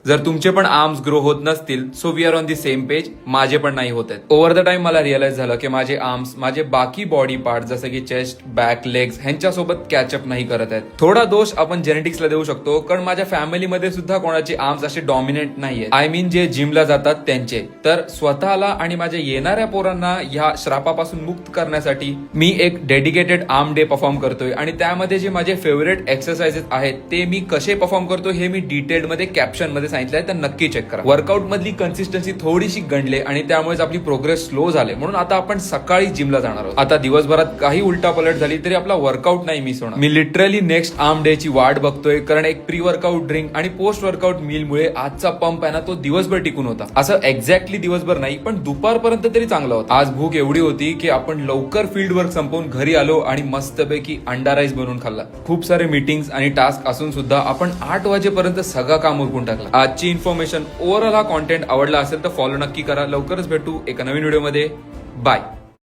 जर तुमचे पण आर्म्स ग्रो होत नसतील so we are on the same page. माझे पण नाही होत आहेत. ओव्हर द टाइम मला रिअलाइज झालं की माझे आर्म्स माझे बाकी बॉडी पार्ट जसं की चेस्ट, बॅक, लेग्स ह्यांच्यासोबत कॅचअप नाही करत आहेत. थोडा दोष आपण जेनेटिक्सला देऊ शकतो, कारण माझ्या फॅमिलीमध्ये सुद्धा कोणाचे आर्म्स असे डॉमिनेंट नाहीये. आय मीन जे जिमला जातात त्यांचे. तर स्वतःला आणि माझ्या येणाऱ्या पोरांना ह्या श्रापापासून मुक्त करण्यासाठी मी एक डेडिकेटेड आर्म डे परफॉर्म करतोय आणि त्यामध्ये जे माझे फेवरेट एक्सरसाइजेस आहेत ते मी कसे परफॉर्म करतो हे मी डिटेल्ड मध्ये कॅप्शन मध्ये सांगितलंय, तर नक्की चेक करा. वर्कआउट मधली कन्सिस्टन्सी थोडीशी गंडले आणि त्यामुळेच आपली प्रोग्रेस स्लो झाले, म्हणून आता आपण सकाळी जिमला जाणार आहोत. आता दिवसभरात काही उलटापलट झाली तरी आपला वर्कआउट नाही मिस होणार. मी लिटरली नेक्स्ट आर्म डे ची वाट बघतोय, कारण एक प्री वर्कआउट ड्रिंक आणि पोस्ट वर्कआउट मील मुळे आजचा पंप आहे ना तो दिवसभर टिकून होता. असं एक्झॅक्टली दिवसभर नाही पण दुपारपर्यंत तरी चांगला होता. आज भूक एवढी होती की आपण लवकर फील्ड वर्क संपवून घरी आलो आणि मस्तपैकी अंडा राईस बनवून खाल्ला. खूप सारे मीटिंग्स आणि टास्क असून सुद्धा आपण 8 वाजेपर्यंत सगळं काम उरकून टाकलं. आजची इन्फॉर्मेशन, ओव्हरऑल हा कॉन्टेंट आवडला असेल तर फॉलो नक्की करा. लवकरच भेटू एका नवीन व्हिडिओमध्ये. बाय.